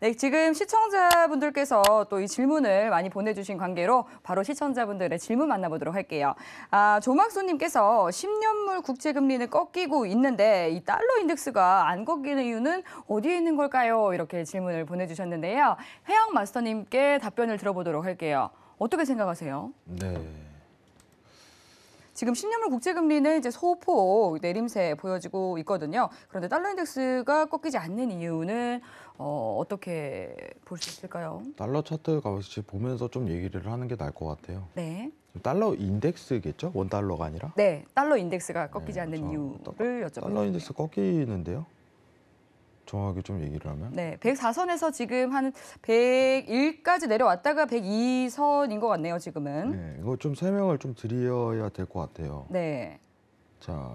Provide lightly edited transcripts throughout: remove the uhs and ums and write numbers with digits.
네, 지금 시청자분들께서 또 이 질문을 많이 보내주신 관계로 바로 시청자분들의 질문 만나보도록 할게요. 조막수님께서 10년물 국채금리는 꺾이고 있는데 이 달러 인덱스가 안 꺾이는 이유는 어디에 있는 걸까요? 이렇게 질문을 보내주셨는데요. 회양 마스터님께 답변을 들어보도록 할게요. 어떻게 생각하세요? 네. 지금 10년물 국채금리는 이제 소폭 내림세 보여지고 있거든요. 그런데 달러 인덱스가 꺾이지 않는 이유는 어떻게 볼 수 있을까요? 달러 차트 같이 보면서 좀 얘기를 하는 게 나을 것 같아요. 네. 달러 인덱스겠죠? 원 달러가 아니라? 네, 달러 인덱스가 꺾이지 네, 않는 자, 이유를 여쭤보겠습니다. 달러 인덱스 꺾이는데요? 정확하게 좀 얘기를 하면? 네, 104선에서 지금 한 101까지 내려왔다가 102선인 것 같네요, 지금은. 네, 이거 좀 설명을 좀 드려야 될 것 같아요. 네. 자,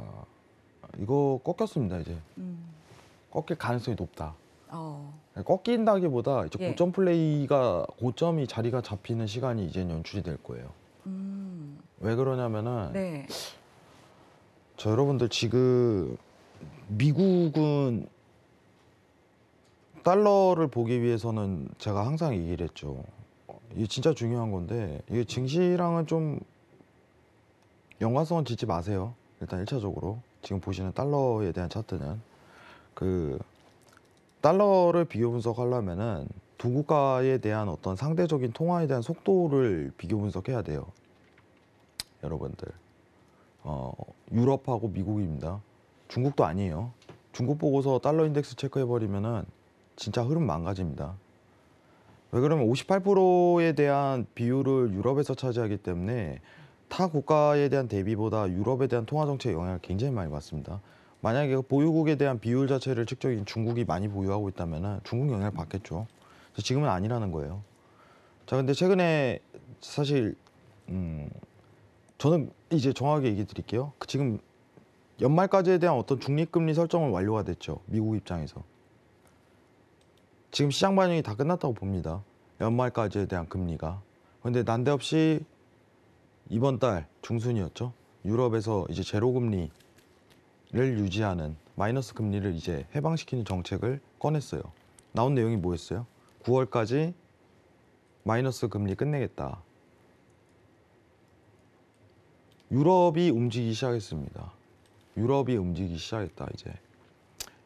이거 꺾였습니다, 이제. 꺾일 가능성이 높다. 어, 꺾인다기보다 이제 예. 고점 플레이가, 고점이 자리가 잡히는 시간이 이제 연출이 될 거예요. 왜 그러냐면은, 네. 저 여러분들 지금 미국은 달러를 보기 위해서는 제가 항상 얘기를 했죠. 이게 진짜 중요한 건데 이게 증시랑은 좀 연관성은 짓지 마세요. 일단 1차적으로 지금 보시는 달러에 대한 차트는 그 달러를 비교 분석하려면은 두 국가에 대한 어떤 상대적인 통화에 대한 속도를 비교 분석해야 돼요. 여러분들 유럽하고 미국입니다. 중국도 아니에요. 중국 보고서 달러 인덱스 체크해버리면은 진짜 흐름 망가집니다. 왜 그러면 58%에 대한 비율을 유럽에서 차지하기 때문에 타 국가에 대한 대비보다 유럽에 대한 통화 정책에 영향을 굉장히 많이 받습니다. 만약에 보유국에 대한 비율 자체를 측정인 중국이 많이 보유하고 있다면 중국 영향을 받겠죠. 지금은 아니라는 거예요. 자, 근데 최근에 사실 저는 이제 정확하게 얘기 드릴게요. 지금 연말까지에 대한 어떤 중립금리 설정은 완료가 됐죠. 미국 입장에서. 지금 시장 반영이 다 끝났다고 봅니다. 연말까지에 대한 금리가. 그런데 난데없이 이번 달 중순이었죠. 유럽에서 이제 제로 금리를 유지하는 마이너스 금리를 이제 해방시키는 정책을 꺼냈어요. 나온 내용이 뭐였어요? 9월까지 마이너스 금리 끝내겠다. 유럽이 움직이기 시작했습니다. 유럽이 움직이기 시작했다, 이제.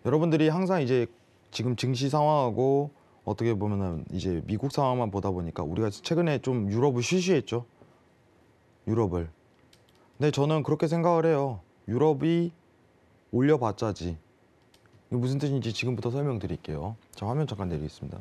여러분들이 항상 이제 지금 증시 상황하고 어떻게 보면은 이제 미국 상황만 보다 보니까 우리가 최근에 좀 유럽을 쉬쉬했죠. 유럽을. 근데 저는 그렇게 생각을 해요. 유럽이 올려봤자지. 이게 무슨 뜻인지 지금부터 설명드릴게요. 자, 화면 잠깐 내리겠습니다.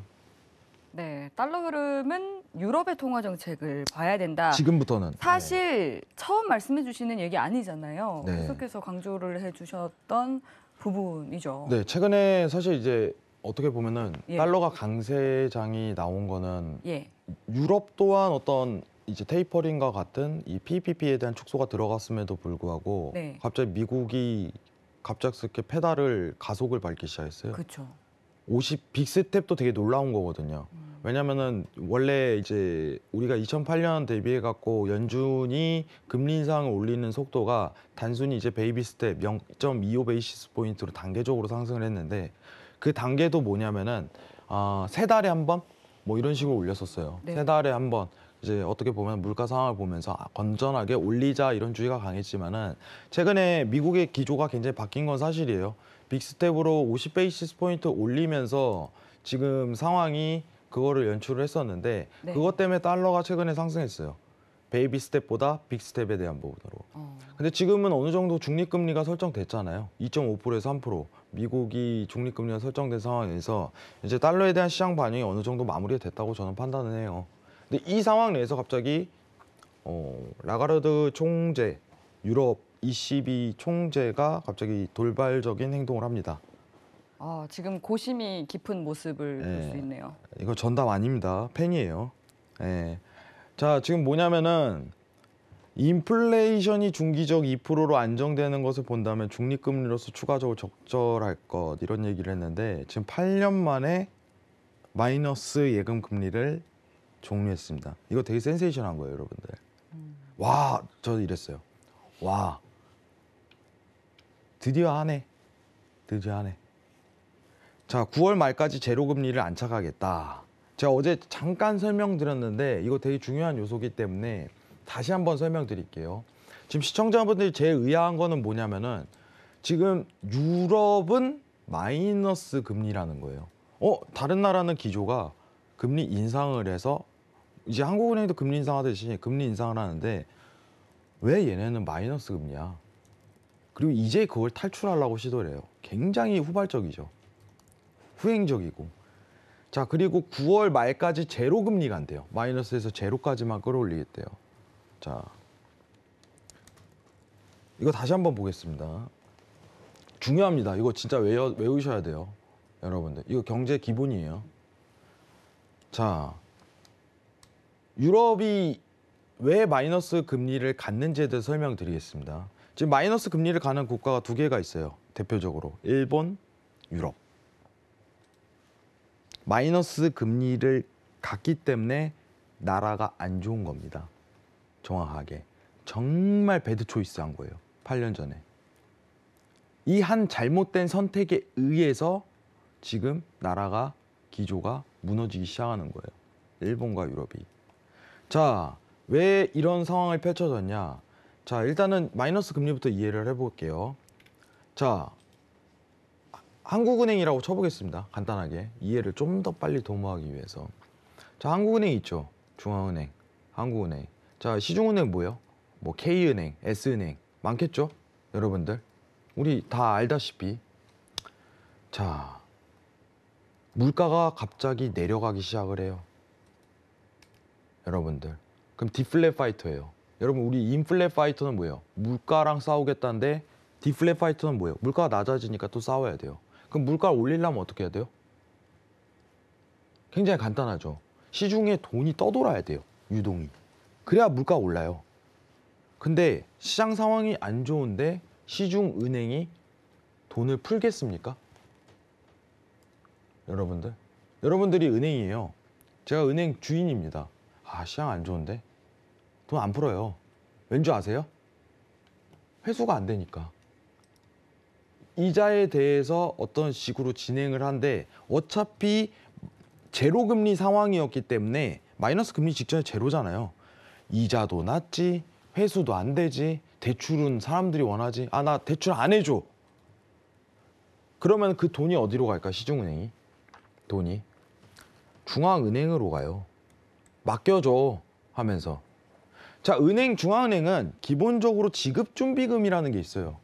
네, 달러 흐름은 유럽의 통화 정책을 봐야 된다. 지금부터는. 사실 처음 말씀해 주시는 얘기 아니잖아요. 네. 계속해서 강조를 해 주셨던 부분이죠. 네, 최근에 사실 이제 어떻게 보면은 예. 달러가 강세장이 나온 거는 예. 유럽 또한 어떤 이제 테이퍼링과 같은 이 PPP에 대한 축소가 들어갔음에도 불구하고 네. 갑자기 미국이 갑작스럽게 페달을 가속을 밟기 시작했어요. 그렇죠. 50 빅스텝도 되게 놀라운 거거든요. 왜냐면은 원래 이제 우리가 2008년 대비해 갖고 연준이 금리 인상을 올리는 속도가 단순히 이제 베이비 스텝 0.25 베이시스 포인트로 단계적으로 상승을 했는데 그 단계도 뭐냐면은 세 달에 한 번 뭐 이런 식으로 올렸었어요. 네. 세 달에 한 번. 이제 어떻게 보면 물가 상황을 보면서 건전하게 올리자 이런 주의가 강했지만은 최근에 미국의 기조가 굉장히 바뀐 건 사실이에요. 빅스텝으로 50 베이시스 포인트 올리면서 지금 상황이 그거를 연출을 했었는데 네. 그것 때문에 달러가 최근에 상승했어요. 베이비 스텝보다 빅스텝에 대한 부분으로. 근데 지금은 어느 정도 중립금리가 설정됐잖아요. 2.5%에서 3%. 미국이 중립금리가 설정된 상황에서 이제 달러에 대한 시장 반영이 어느 정도 마무리가 됐다고 저는 판단을 해요. 근데 이 상황 내에서 갑자기 라가르드 총재, 유럽 ECB 총재가 갑자기 돌발적인 행동을 합니다. 지금 고심이 깊은 모습을 볼 수 예. 있네요. 이거 전담 아닙니다. 팬이에요. 예. 자, 지금 뭐냐면은 인플레이션이 중기적 2%로 안정되는 것을 본다면 중립금리로서 추가적으로 적절할 것 이런 얘기를 했는데 지금 8년 만에 마이너스 예금 금리를 종료했습니다. 이거 되게 센세이션한 거예요, 여러분들. 와, 저 이랬어요. 와, 드디어 하네. 드디어 하네. 자, 9월 말까지 제로 금리를 안착하겠다. 제가 어제 잠깐 설명드렸는데 이거 되게 중요한 요소이기 때문에 다시 한번 설명드릴게요. 지금 시청자분들이 제일 의아한 거는 뭐냐면은 지금 유럽은 마이너스 금리라는 거예요. 다른 나라는 기조가 금리 인상을 해서 이제 한국은행도 금리 인상하듯이 금리 인상을 하는데 왜 얘네는 마이너스 금리야? 그리고 이제 그걸 탈출하려고 시도를 해요. 굉장히 후발적이죠. 후행적이고. 자, 그리고 9월 말까지 제로 금리가 안 돼요. 마이너스에서 제로까지만 끌어올리겠대요. 자, 이거 다시 한번 보겠습니다. 중요합니다. 이거 진짜 외우셔야 돼요. 여러분들. 이거 경제 기본이에요. 자, 유럽이 왜 마이너스 금리를 갖는지에 대해서 설명드리겠습니다. 지금 마이너스 금리를 가는 국가가 두 개가 있어요. 대표적으로 일본, 유럽. 마이너스 금리를 갔기 때문에 나라가 안 좋은 겁니다. 정확하게. 정말 배드 초이스 한 거예요. 8년 전에. 이 한 잘못된 선택에 의해서 지금 나라가 기조가 무너지기 시작하는 거예요. 일본과 유럽이. 자, 왜 이런 상황이 펼쳐졌냐? 자, 일단은 마이너스 금리부터 이해를 해볼게요. 자, 한국은행이라고 쳐보겠습니다. 간단하게 이해를 좀 더 빨리 도모하기 위해서. 자, 한국은행 있죠. 중앙은행, 한국은행. 자, 시중은행 뭐예요? 뭐 K은행, S은행 많겠죠? 여러분들 우리 다 알다시피. 자, 물가가 갑자기 내려가기 시작을 해요. 여러분들 그럼 디플레 파이터예요. 여러분 우리 인플레 파이터는 뭐예요? 물가랑 싸우겠다는데 디플레 파이터는 뭐예요? 물가가 낮아지니까 또 싸워야 돼요. 그럼 물가를 올리려면 어떻게 해야 돼요? 굉장히 간단하죠. 시중에 돈이 떠돌아야 돼요. 유동이. 그래야 물가가 올라요. 근데 시장 상황이 안 좋은데 시중 은행이 돈을 풀겠습니까? 여러분들이 은행이에요. 제가 은행 주인입니다. 아, 시장 안 좋은데 돈 안 풀어요. 왠 줄 아세요? 회수가 안 되니까. 이자에 대해서 어떤 식으로 진행을 한데 어차피 제로 금리 상황이었기 때문에 마이너스 금리 직전에 제로잖아요. 이자도 낮지, 회수도 안 되지, 대출은 사람들이 원하지. 아, 나 대출 안 해줘. 그러면 그 돈이 어디로 갈까? 시중은행이 돈이 중앙은행으로 가요. 맡겨줘 하면서. 자, 중앙은행은 기본적으로 지급준비금이라는 게 있어요.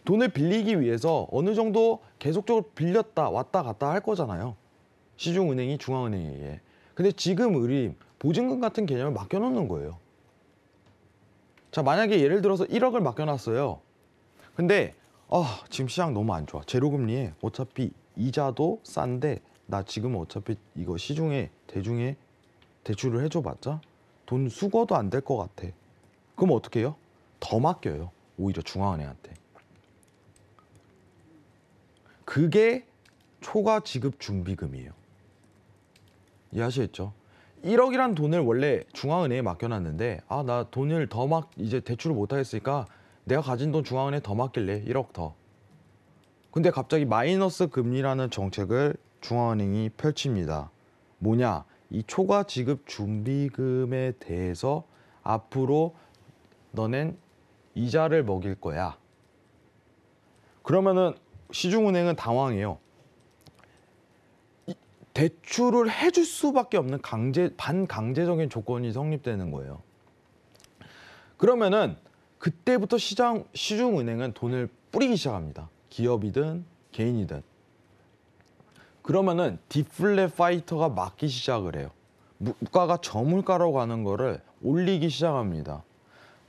돈을 빌리기 위해서 어느 정도 계속적으로 빌렸다 왔다 갔다 할 거잖아요. 시중은행이 중앙은행에 의해. 근데 지금 우리 보증금 같은 개념을 맡겨놓는 거예요. 자, 만약에 예를 들어서 1억을 맡겨놨어요. 근데 지금 시장 너무 안 좋아. 제로금리에 어차피 이자도 싼데 나 지금 어차피 이거 시중에 대중에 대출을 해줘봤자 돈 수거도 안 될 것 같아. 그럼 어떻게 해요? 더 맡겨요. 오히려 중앙은행한테. 그게 초과 지급 준비금이에요. 이해하시겠죠? 1억이란 돈을 원래 중앙은행에 맡겨놨는데 나 돈을 이제 대출을 못 하겠으니까 내가 가진 돈 중앙은행에 더 맡길래 1억 더. 근데 갑자기 마이너스 금리라는 정책을 중앙은행이 펼칩니다. 뭐냐? 이 초과 지급 준비금에 대해서 앞으로 너넨 이자를 먹일 거야. 그러면은 시중은행은 당황해요. 대출을 해줄 수밖에 없는 반강제적인 조건이 성립되는 거예요. 그러면은 그때부터 시중은행은 돈을 뿌리기 시작합니다. 기업이든 개인이든. 그러면은 디플레 파이터가 막기 시작을 해요. 물가가 저물가로 가는 거를 올리기 시작합니다.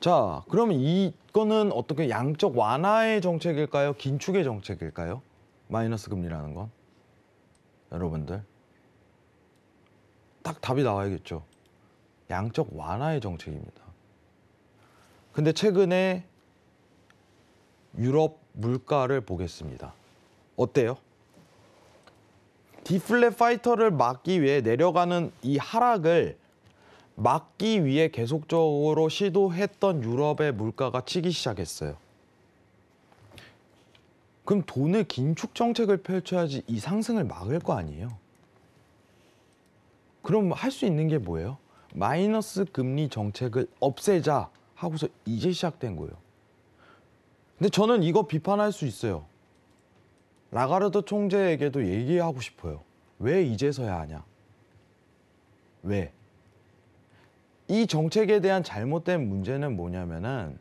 자, 그러면 이거는 어떻게 양적 완화의 정책일까요? 긴축의 정책일까요? 마이너스 금리라는 건. 여러분들. 딱 답이 나와야겠죠. 양적 완화의 정책입니다. 근데 최근에 유럽 물가를 보겠습니다. 어때요? 디플레 파이터를 막기 위해 내려가는 이 하락을 막기 위해 계속적으로 시도했던 유럽의 물가가 치기 시작했어요. 그럼 돈을 긴축 정책을 펼쳐야지 이 상승을 막을 거 아니에요. 그럼 할 수 있는 게 뭐예요? 마이너스 금리 정책을 없애자 하고서 이제 시작된 거예요. 근데 저는 이거 비판할 수 있어요. 라가르드 총재에게도 얘기하고 싶어요. 왜 이제서야 하냐? 왜? 이 정책에 대한 잘못된 문제는 뭐냐면은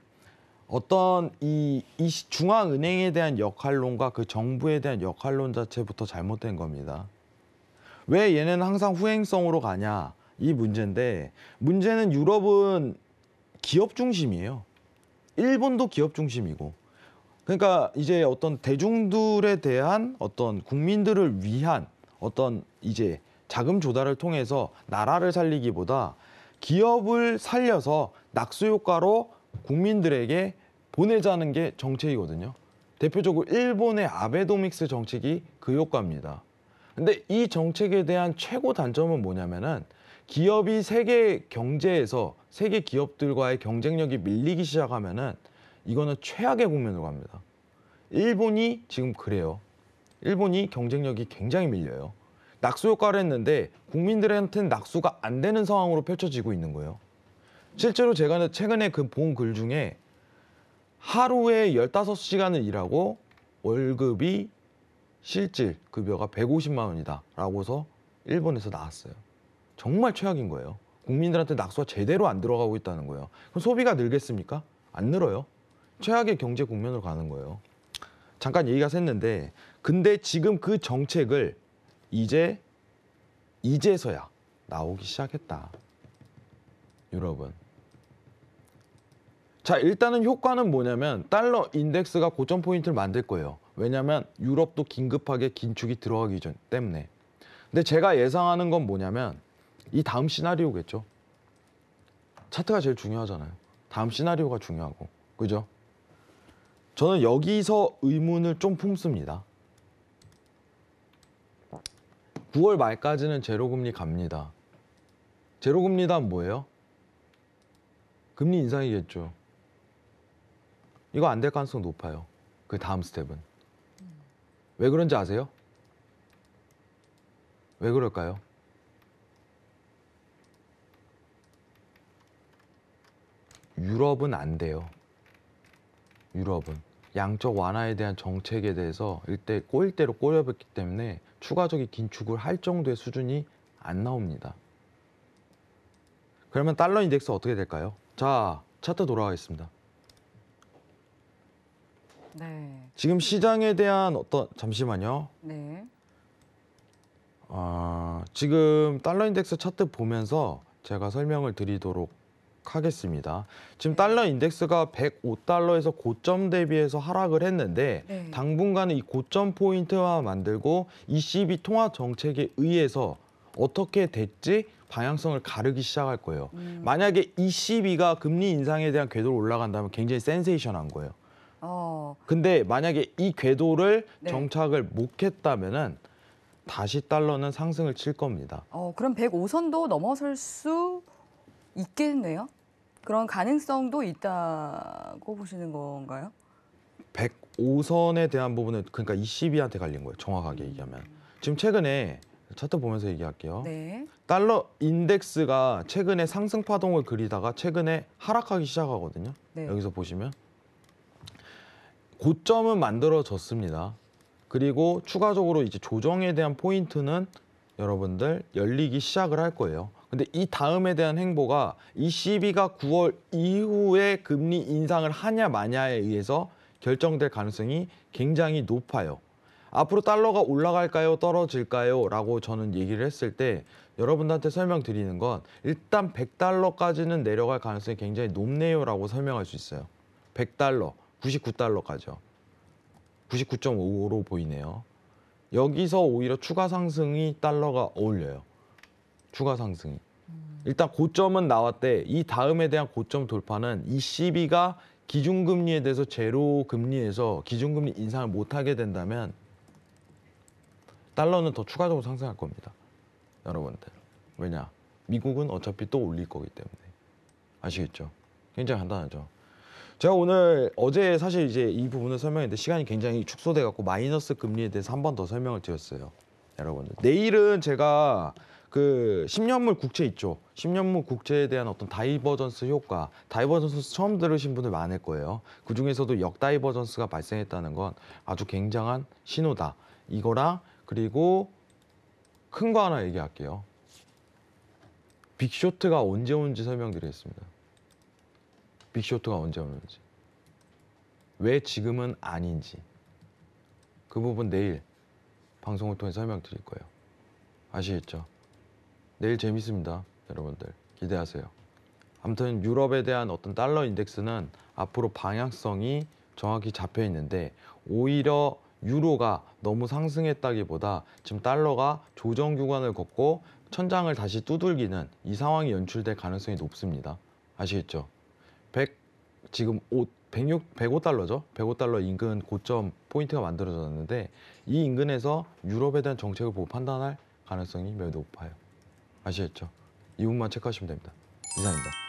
어떤 이 중앙은행에 대한 역할론과 그 정부에 대한 역할론 자체부터 잘못된 겁니다. 왜 얘는 항상 후행성으로 가냐? 이 문제인데, 문제는 유럽은 기업 중심이에요. 일본도 기업 중심이고. 그러니까 이제 어떤 대중들에 대한 어떤 국민들을 위한 어떤 이제 자금 조달을 통해서 나라를 살리기보다 기업을 살려서 낙수 효과로 국민들에게 보내자는 게 정책이거든요. 대표적으로 일본의 아베노믹스 정책이 그 효과입니다. 근데 이 정책에 대한 최고 단점은 뭐냐면은 기업이 세계 경제에서 세계 기업들과의 경쟁력이 밀리기 시작하면은 이거는 최악의 국면으로 갑니다. 일본이 지금 그래요. 일본이 경쟁력이 굉장히 밀려요. 낙수 효과를 했는데 국민들한테는 낙수가 안 되는 상황으로 펼쳐지고 있는 거예요. 실제로 제가 최근에 본 글 중에 하루에 15시간을 일하고 월급이 실질 급여가 150만 원이다 라고서 일본에서 나왔어요. 정말 최악인 거예요. 국민들한테 낙수가 제대로 안 들어가고 있다는 거예요. 그럼 소비가 늘겠습니까? 안 늘어요. 최악의 경제 국면으로 가는 거예요. 잠깐 얘기가 샜는데, 근데 지금 그 정책을 이제서야 나오기 시작했다. 유럽은. 자, 일단은 효과는 뭐냐면 달러 인덱스가 고점 포인트를 만들 거예요. 왜냐면 유럽도 긴급하게 긴축이 들어가기 전 때문에. 근데 제가 예상하는 건 뭐냐면 이 다음 시나리오겠죠. 차트가 제일 중요하잖아요. 다음 시나리오가 중요하고. 그죠? 저는 여기서 의문을 좀 품습니다. 9월 말까지는 제로금리 갑니다. 제로금리란 뭐예요? 금리 인상이겠죠. 이거 안 될 가능성 높아요. 그 다음 스텝은. 왜 그런지 아세요? 왜 그럴까요? 유럽은 안 돼요. 유럽은. 양적 완화에 대한 정책에 대해서 꼬일대로 꼬여봤기 때문에 추가적인 긴축을 할 정도의 수준이 안 나옵니다. 그러면 달러 인덱스 어떻게 될까요? 자, 차트 돌아가겠습니다. 네. 지금 시장에 대한 잠시만요. 네. 지금 달러 인덱스 차트 보면서 제가 설명을 드리도록 하겠습니다. 지금 네. 달러 인덱스가 105달러에서 고점 대비해서 하락을 했는데 네. 당분간은 이 고점 포인트만 만들고 ECB 통화 정책에 의해서 어떻게 될지 방향성을 가르기 시작할 거예요. 만약에 ECB가 금리 인상에 대한 궤도로 올라간다면 굉장히 센세이션한 거예요. 근데 만약에 이 궤도를 네. 정착을 못했다면은 다시 달러는 상승을 칠 겁니다. 그럼 105선도 넘어설 수 있겠네요? 그런 가능성도 있다고 보시는 건가요? 105선에 대한 부분은 그러니까 ECB한테 갈린 거예요. 정확하게 얘기하면. 지금 최근에 차트 보면서 얘기할게요. 네. 달러 인덱스가 최근에 상승 파동을 그리다가 최근에 하락하기 시작하거든요. 네. 여기서 보시면 고점은 만들어졌습니다. 그리고 추가적으로 이제 조정에 대한 포인트는 여러분들 열리기 시작을 할 거예요. 근데 이 다음에 대한 행보가 ECB가 9월 이후에 금리 인상을 하냐 마냐에 의해서 결정될 가능성이 굉장히 높아요. 앞으로 달러가 올라갈까요? 떨어질까요? 라고 저는 얘기를 했을 때 여러분들한테 설명드리는 건 일단 100달러까지는 내려갈 가능성이 굉장히 높네요 라고 설명할 수 있어요. 100달러, 99달러까지요. 99.55로 보이네요. 여기서 오히려 추가 상승이 달러가 어울려요. 추가 상승이. 일단 고점은 나왔대. 이 다음에 대한 고점 돌파는 ECB가 기준금리에 대해서 제로 금리에서 기준금리 인상을 못하게 된다면 달러는 더 추가적으로 상승할 겁니다. 여러분들. 왜냐? 미국은 어차피 또 올릴 거기 때문에. 아시겠죠? 굉장히 간단하죠. 제가 오늘 어제 사실 이제 이 부분을 설명했는데 시간이 굉장히 축소돼 갖고 마이너스 금리에 대해서 한 번 더 설명을 드렸어요. 여러분들. 내일은 제가 그 10년물 국채 있죠. 10년물 국채에 대한 어떤 다이버전스 효과, 다이버전스 처음 들으신 분들 많을 거예요. 그 중에서도 역다이버전스가 발생했다는 건 아주 굉장한 신호다. 이거랑 그리고 큰 거 하나 얘기할게요. 빅쇼트가 언제 오는지 설명드리겠습니다. 빅쇼트가 언제 오는지. 왜 지금은 아닌지. 그 부분 내일 방송을 통해 설명드릴 거예요. 아시겠죠? 내일 재밌습니다. 여러분들 기대하세요. 아무튼 유럽에 대한 어떤 달러 인덱스는 앞으로 방향성이 정확히 잡혀 있는데 오히려 유로가 너무 상승했다기보다 지금 달러가 조정 구간을 걷고 천장을 다시 두들기는 이 상황이 연출될 가능성이 높습니다. 아시겠죠? 지금 105달러죠. 105달러 인근 고점 포인트가 만들어졌는데 이 인근에서 유럽에 대한 정책을 보고 판단할 가능성이 매우 높아요. 아시겠죠? 이 부분만 체크하시면 됩니다. 이상입니다.